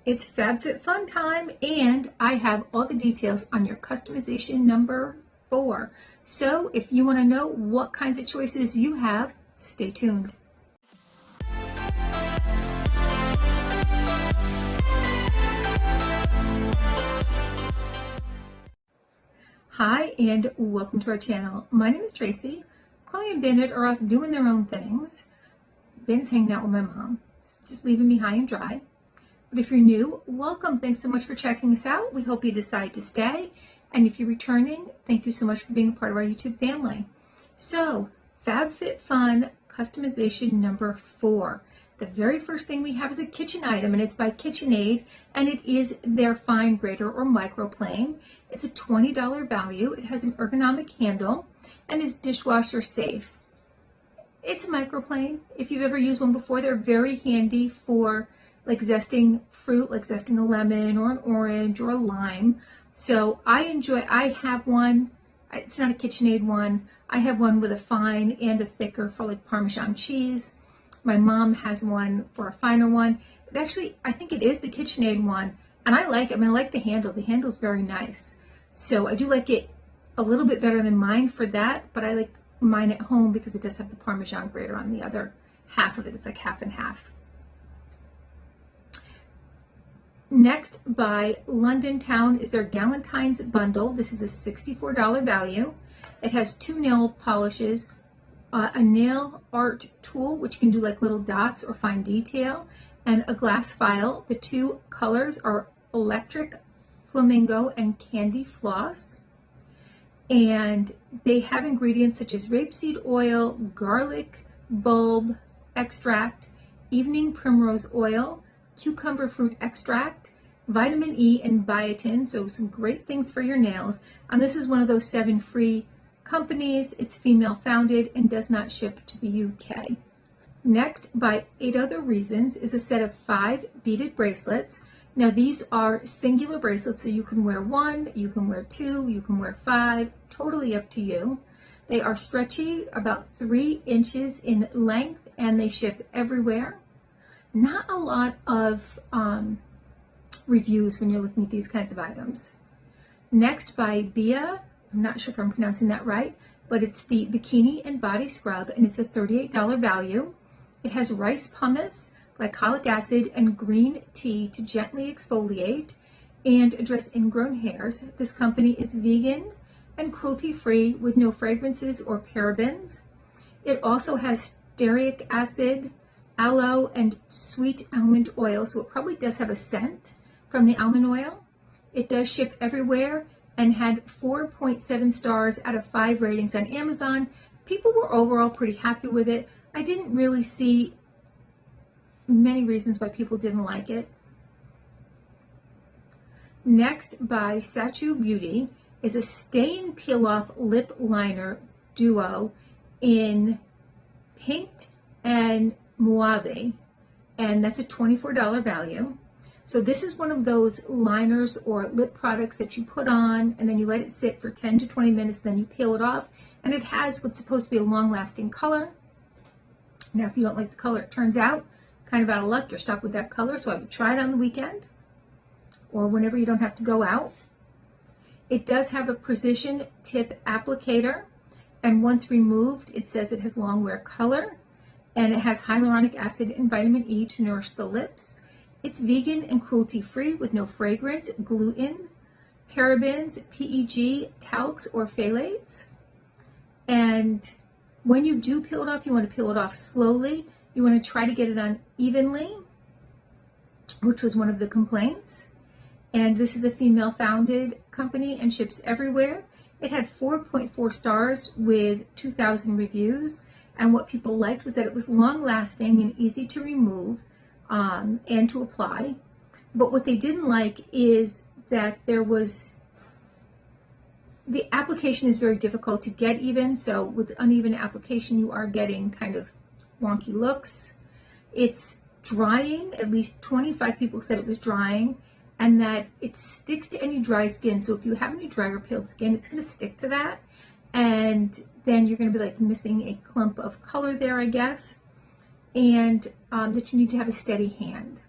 It's Fabfitfun time, and I have all the details on your customization number 4. So if you want to know what kinds of choices you have, stay tuned. Hi, and welcome to our channel. My name is Tracy. Chloe and Bandit are off doing their own things. Bandit's hanging out with my mom, just leaving me high and dry. But if you're new, welcome. Thanks so much for checking us out. We hope you decide to stay. And if you're returning, thank you so much for being a part of our YouTube family. So, Fabfitfun customization number 4. The very first thing we have is a kitchen item, and it's by KitchenAid, and it is their fine grater or microplane. It's a $20 value. It has an ergonomic handle and is dishwasher safe. It's a microplane. If you've ever used one before, they're very handy for like zesting fruit, like zesting a lemon or an orange or a lime. So I have one. It's not a KitchenAid one. I have one with a fine and a thicker for like Parmesan cheese. My mom has one for a finer one. Actually, I think it is the KitchenAid one, and I like it. I mean, I like the handle. The handle's very nice. So I do like it a little bit better than mine for that, but I like mine at home because it does have the Parmesan grater on the other half of it. It's like half and half. Next by London Town is their Galentine's bundle. This is a $64 value. It has 2 nail polishes, a nail art tool, which can do like little dots or fine detail, and a glass file. The 2 colors are electric flamingo and candy floss. And they have ingredients such as rapeseed oil, garlic bulb extract, evening primrose oil, cucumber fruit extract, vitamin E, and biotin. So some great things for your nails. And this is one of those 7 free companies. It's female founded and does not ship to the UK. Next, by 8 Other Reasons, is a set of 5 beaded bracelets. Now these are singular bracelets, so you can wear 1, you can wear 2, you can wear 5, totally up to you. They are stretchy, about 3 inches in length, and they ship everywhere. Not a lot of reviews when you're looking at these kinds of items. Next by Beia, I'm not sure if I'm pronouncing that right, but it's the Bikini and Body Scrub, and it's a $38 value. It has rice pumice, glycolic acid, and green tea to gently exfoliate and address ingrown hairs. This company is vegan and cruelty-free with no fragrances or parabens. It also has stearic acid, aloe, and sweet almond oil, so it probably does have a scent from the almond oil. It does ship everywhere and had 4.7 stars out of 5 ratings on Amazon. People were overall pretty happy with it. I didn't really see many reasons why people didn't like it. Next by Satch Beauty is a stain peel off lip liner duo in pink and mauve, and that's a $24 value. So this is one of those liners or lip products that you put on and then you let it sit for 10 to 20 minutes, then you peel it off, and it has what's supposed to be a long-lasting color. Now if you don't like the color, it turns out kind of out of luck, you're stuck with that color, so I would try it on the weekend or whenever you don't have to go out. It does have a precision tip applicator, and once removed, it says it has long wear color, and it has hyaluronic acid and vitamin E to nourish the lips. It's vegan and cruelty-free with no fragrance, gluten, parabens, PEG, talcs, or phthalates. And when you do peel it off, you want to peel it off slowly. You want to try to get it on evenly, which was one of the complaints. And this is a female-founded company and ships everywhere. It had 4.4 stars with 2,000 reviews. And what people liked was that it was long-lasting and easy to remove and to apply. But what they didn't like is that the application is very difficult to get even. So with uneven application, you are getting kind of wonky looks. It's drying. At least 25 people said it was drying, and that it sticks to any dry skin. So if you have any dry or peeled skin, it's going to stick to that, and then you're going to be like missing a clump of color there, I guess, and that you need to have a steady hand.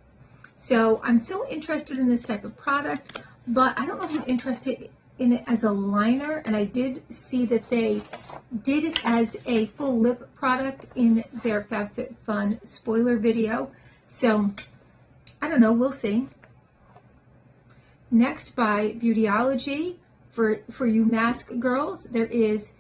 So I'm so interested in this type of product, but I don't know if I'm interested in it as a liner, and I did see that they did it as a full lip product in their Fabfitfun spoiler video. So I don't know, we'll see. Next, by Beautology, for you mask girls, there is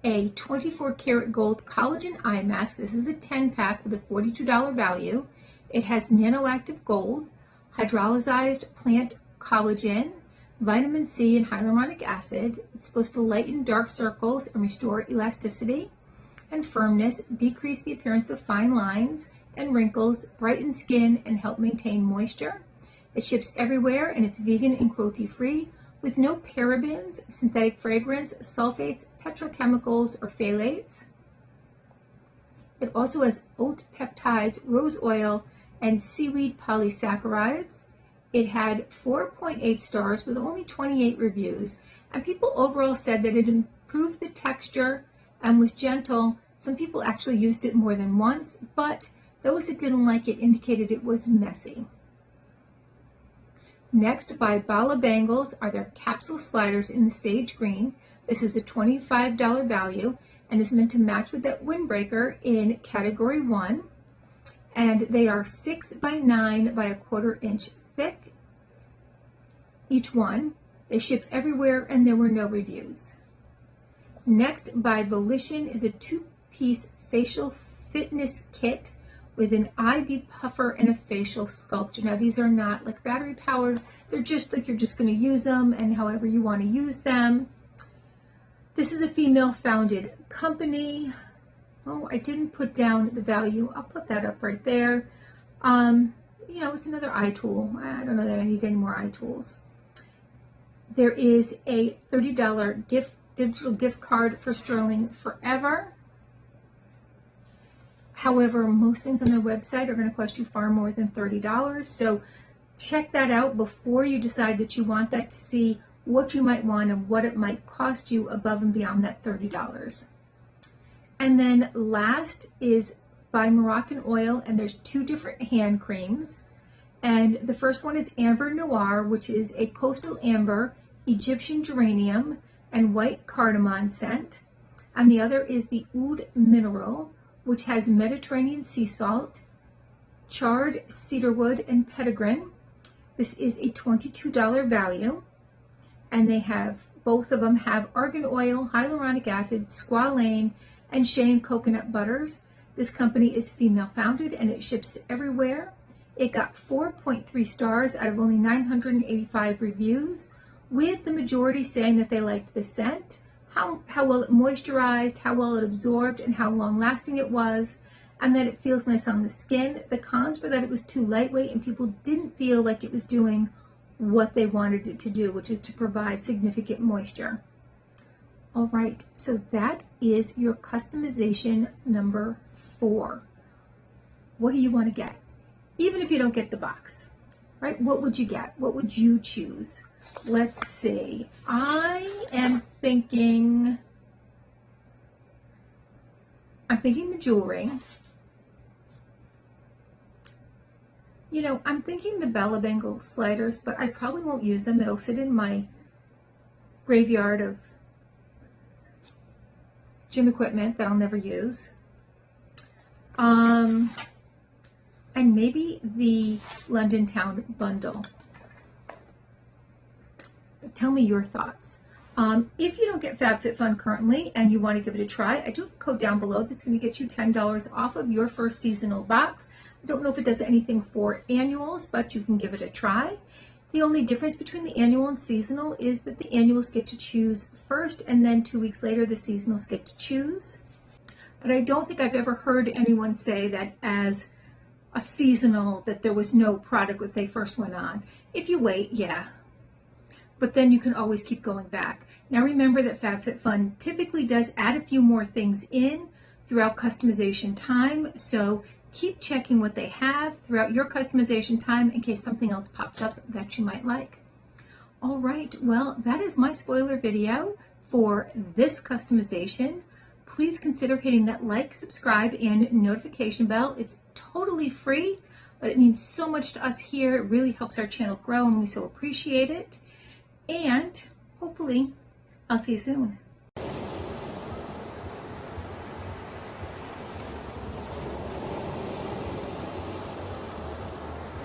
a 24 karat gold collagen eye mask. This is a 10-pack with a $42 value. It has nanoactive gold, hydrolyzed plant collagen, vitamin C, and hyaluronic acid. It's supposed to lighten dark circles and restore elasticity and firmness, decrease the appearance of fine lines and wrinkles, brighten skin, and help maintain moisture. It ships everywhere, and it's vegan and cruelty-free with no parabens, synthetic fragrance, sulfates, petrochemicals, or phthalates. It also has oat peptides, rose oil, and seaweed polysaccharides. It had 4.8 stars with only 28 reviews, and people overall said that it improved the texture and was gentle. Some people actually used it more than once, but those that didn't like it indicated it was messy. Next, by Balabaxy, are their capsule sliders in the sage green. This is a $25 value and is meant to match with that windbreaker in category 1. And they are 6 by 9 by 1/4 inch thick, each one. They ship everywhere, and there were no reviews. Next, by Volition, is a 2-piece facial fitness kit with an eye depuffer and a facial sculptor. Now, these are not like battery powered. They're just like you're just going to use them and however you want to use them. This is a female founded company. Oh, I didn't put down the value. I'll put that up right there. You know, it's another eye tool. I don't know that I need any more eye tools. There is a $30 digital gift card for Sterling Forever. However, most things on their website are going to cost you far more than $30. So check that out before you decide that you want that, to see what you might want and what it might cost you above and beyond that $30. And then last is by Moroccan Oil, and there's 2 different hand creams. And the first one is Amber Noir, which is a coastal amber, Egyptian geranium, and white cardamom scent. And the other is the Oud Mineral, which has Mediterranean sea salt, charred cedarwood, and petitgrain. This is a $22 value, and they have, both of them have argan oil, hyaluronic acid, squalane, and shea and coconut butters. This company is female founded, and it ships everywhere. It got 4.3 stars out of only 985 reviews, with the majority saying that they liked the scent, how well it moisturized, how well it absorbed, and how long lasting it was, and that it feels nice on the skin. The cons were that it was too lightweight and people didn't feel like it was doing what they wanted it to do, which is to provide significant moisture. All right, so that is your customization number 4. What do you want to get? Even if you don't get the box, right? What would you get? What would you choose? Let's see. I am thinking, the jewelry. You know, I'm thinking the Balabaxy sliders, but I probably won't use them. It'll sit in my graveyard of gym equipment that I'll never use. And maybe the London Town bundle. Tell me your thoughts. If you don't get Fabfitfun currently and you want to give it a try, I do have a code down below that's going to get you $10 off of your first seasonal box. I don't know if it does anything for annuals, but you can give it a try. The only difference between the annual and seasonal is that the annuals get to choose first, and then 2 weeks later the seasonals get to choose. But I don't think I've ever heard anyone say that as a seasonal that there was no product when they first went on. If you wait, yeah. But then you can always keep going back. Now remember that Fabfitfun typically does add a few more things in throughout customization time, so keep checking what they have throughout your customization time in case something else pops up that you might like. All right, well, that is my spoiler video for this customization. Please consider hitting that like, subscribe, and notification bell. It's totally free. but it means so much to us here. It really helps our channel grow, and we so appreciate it. And hopefully, I'll see you soon.